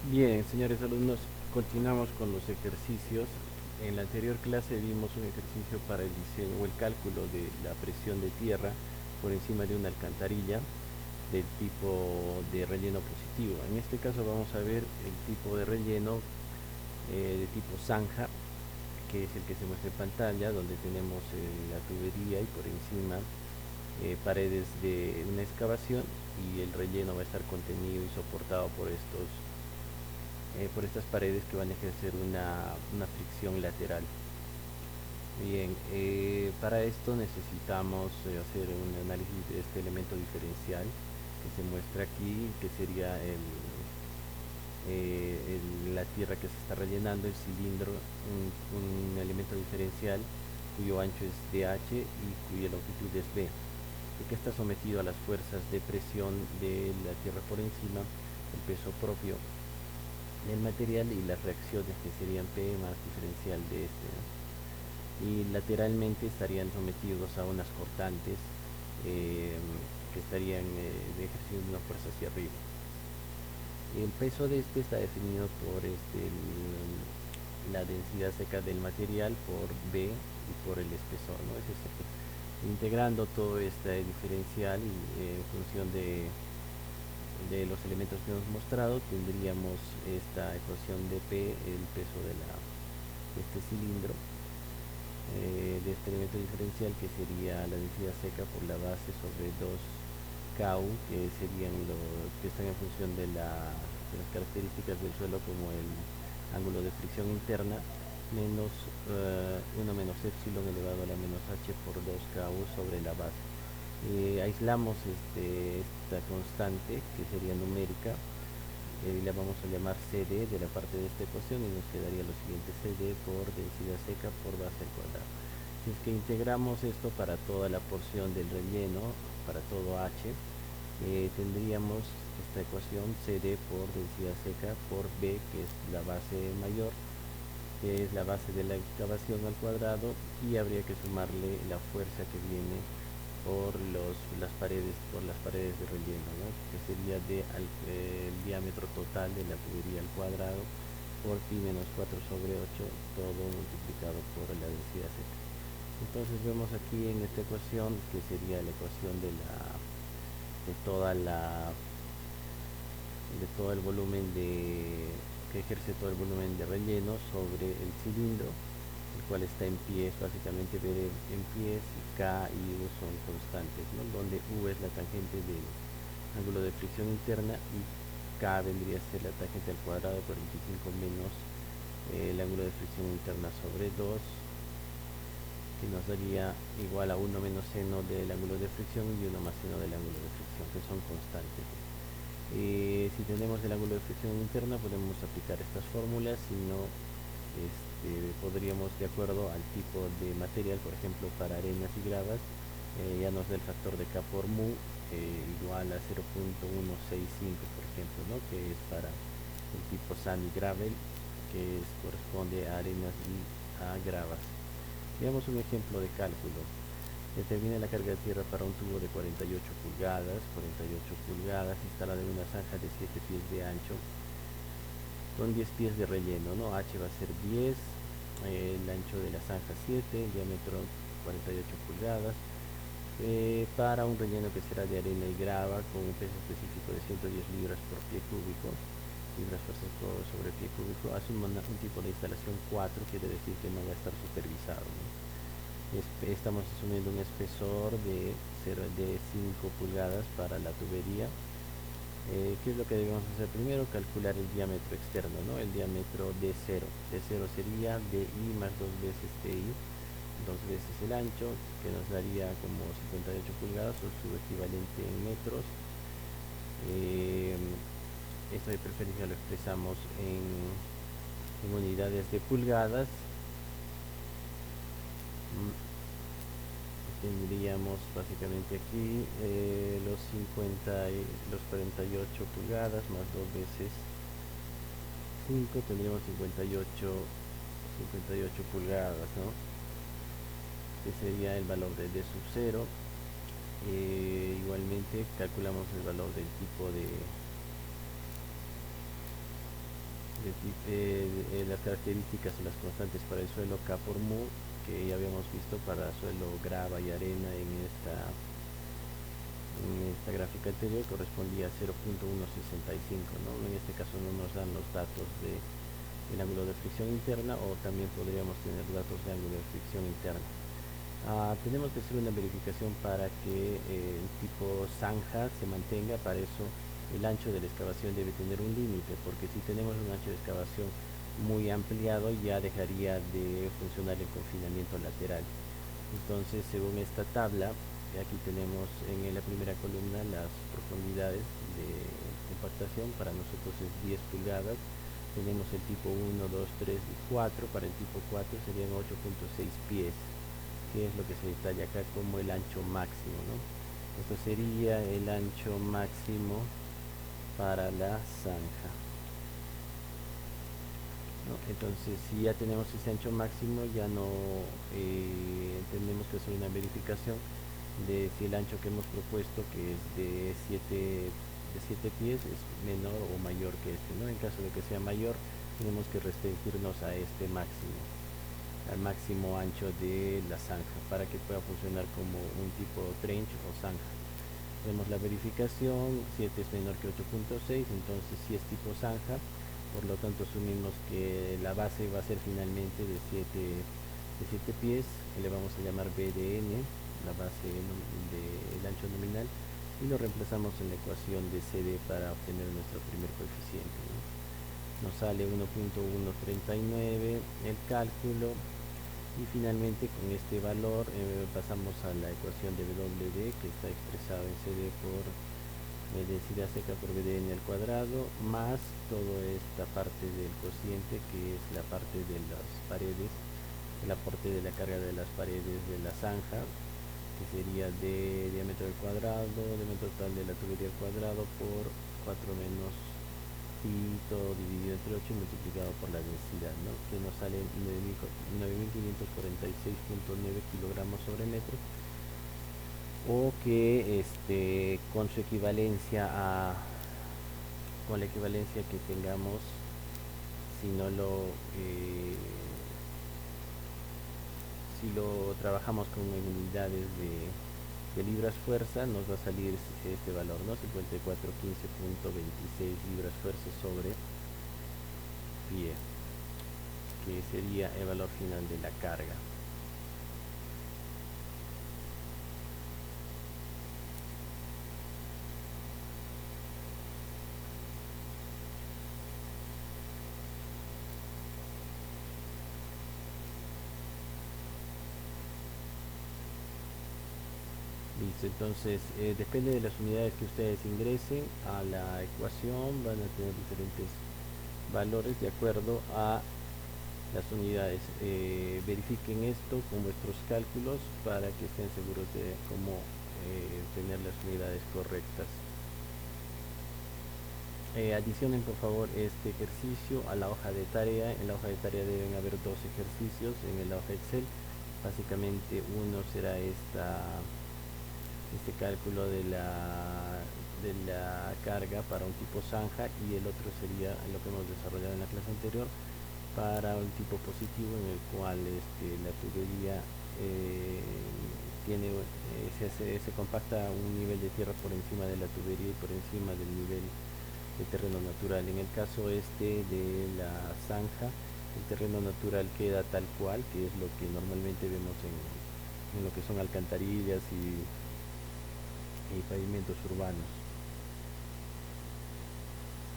Bien, señores alumnos, continuamos con los ejercicios. En la anterior clase vimos un ejercicio para el diseño o el cálculo de la presión de tierra por encima de una alcantarilla del tipo de relleno positivo. En este caso vamos a ver el tipo de relleno de tipo zanja, que es el que se muestra en pantalla, donde tenemos la tubería y por encima paredes de una excavación, y el relleno va a estar contenido y soportado por estas paredes que van a ejercer una fricción lateral. Bien, para esto necesitamos hacer un análisis de este elemento diferencial que se muestra aquí, que sería la tierra que se está rellenando, el cilindro, un elemento diferencial cuyo ancho es DH y cuya longitud es B, y que está sometido a las fuerzas de presión de la tierra por encima, el peso propio del material y las reacciones, que serían P más diferencial de este, ¿no? Y lateralmente estarían sometidos a unas cortantes eh, que estarían ejerciendo una fuerza hacia arriba. El peso de este está definido por la densidad seca del material, por B y por el espesor, ¿no? Es este, integrando todo este diferencial y en función de los elementos que hemos mostrado, tendríamos esta ecuación de P, el peso de este cilindro, de este elemento diferencial, que sería la densidad seca por la base sobre 2 Ku, que serían lo que están en función de las características del suelo, como el ángulo de fricción interna, menos 1 menos epsilon elevado a la menos h por 2 Ku sobre la base. Aislamos esta constante, que sería numérica, la vamos a llamar CD de la parte de esta ecuación, y nos quedaría lo siguiente: CD por densidad seca por base al cuadrado. Si es que integramos esto para toda la porción del relleno, para todo H, tendríamos esta ecuación: CD por densidad seca por B, que es la base mayor, que es la base de la excavación, al cuadrado, y habría que sumarle la fuerza que viene por las paredes de relleno, ¿no? Que sería el diámetro total de la tubería al cuadrado por pi menos 4 sobre 8, todo multiplicado por la densidad Z. Entonces vemos aquí en esta ecuación, que sería la ecuación de toda la de todo el volumen que ejerce todo el volumen de relleno sobre el cilindro, el cual está en pies, básicamente B en pies, y K y U son constantes, ¿no? Donde U es la tangente del ángulo de fricción interna, y K vendría a ser la tangente al cuadrado por 25 menos el ángulo de fricción interna sobre 2, que nos daría igual a 1 menos seno del ángulo de fricción y 1 más seno del ángulo de fricción, que son constantes. Si tenemos el ángulo de fricción interna, podemos aplicar estas fórmulas. Si no, podríamos, de acuerdo al tipo de material, por ejemplo para arenas y gravas, ya nos da el factor de K por mu igual a 0.165, por ejemplo, ¿no? Que es para el tipo sand y gravel, que corresponde a arenas y a gravas. Veamos un ejemplo de cálculo. Determina la carga de tierra para un tubo de 48 pulgadas instalado en una zanja de 7 pies de ancho con 10 pies de relleno, ¿no? H va a ser 10, el ancho de la zanja 7, el diámetro 48 pulgadas, para un relleno que será de arena y grava con un peso específico de 110 libras por pie cúbico, libras fuerzas sobre pie cúbico. Hace un tipo de instalación 4, quiere decir que no va a estar supervisado, ¿no? Estamos asumiendo un espesor de 5 pulgadas para la tubería. ¿Qué es lo que debemos hacer? Primero, calcular el diámetro externo, ¿no? El diámetro de 0. De 0 sería DI más 2 veces TI, 2 veces el ancho, que nos daría como 58 pulgadas, o su equivalente en metros. Esto de preferencia lo expresamos en unidades de pulgadas. Tendríamos básicamente aquí los 48 pulgadas más 2 veces 5, tendríamos 58 pulgadas, ¿no? Que sería el valor de D sub 0. Igualmente calculamos el valor del tipo las características o las constantes para el suelo K por mu, que ya habíamos visto para suelo grava y arena en esta gráfica anterior, correspondía a 0.165, ¿no? En este caso no nos dan los datos del ángulo de fricción interna, o también podríamos tener datos de ángulo de fricción interna. Tenemos que hacer una verificación para que el tipo zanja se mantenga. Para eso el ancho de la excavación debe tener un límite, porque si tenemos un ancho de excavación muy ampliado ya dejaría de funcionar el confinamiento lateral. Entonces, según esta tabla, aquí tenemos en la primera columna las profundidades de compactación. Para nosotros es 10 pulgadas. Tenemos el tipo 1, 2, 3 y 4. Para el tipo 4 serían 8.6 pies, que es lo que se detalla acá como el ancho máximo, ¿no? Esto sería el ancho máximo para la zanja, ¿no? Entonces, si ya tenemos ese ancho máximo, ya no tenemos que hacer una verificación de si el ancho que hemos propuesto, que es de 7 pies, es menor o mayor que este, ¿no? En caso de que sea mayor, tenemos que restringirnos a este máximo, al máximo ancho de la zanja, para que pueda funcionar como un tipo trench o zanja. Vemos la verificación, 7 es menor que 8.6, entonces sí es tipo zanja. Por lo tanto, asumimos que la base va a ser finalmente de 7 pies, que le vamos a llamar BDN, la base del ancho nominal, y lo reemplazamos en la ecuación de CD para obtener nuestro primer coeficiente, ¿no? Nos sale 1.139 el cálculo, y finalmente con este valor pasamos a la ecuación de WD, que está expresada en CD por densidad seca por BDN al cuadrado, más toda esta parte del cociente, que es la parte de las paredes, el aporte de la carga de las paredes de la zanja, que sería de diámetro al cuadrado, diámetro total de la tubería al cuadrado, por 4 menos pi, todo dividido entre 8 y multiplicado por la densidad, ¿no? Que nos sale 9.546.9 kilogramos sobre metro, o que con su equivalencia con la equivalencia que tengamos, si no lo si lo trabajamos con unidades de libras fuerza, nos va a salir este valor, ¿no? 5415.26 libras fuerza sobre pie, que sería el valor final de la carga. Listo, entonces depende de las unidades que ustedes ingresen a la ecuación, van a tener diferentes valores de acuerdo a las unidades. Verifiquen esto con vuestros cálculos para que estén seguros de cómo tener las unidades correctas. Adicionen por favor este ejercicio a la hoja de tarea. En la hoja de tarea deben haber 2 ejercicios en el hoja Excel. Básicamente uno será este cálculo de la carga para un tipo zanja, y el otro sería lo que hemos desarrollado en la clase anterior para un tipo positivo, en el cual la tubería se compacta un nivel de tierra por encima de la tubería y por encima del nivel de terreno natural. En el caso de la zanja, el terreno natural queda tal cual, que es lo que normalmente vemos en lo que son alcantarillas y pavimentos urbanos.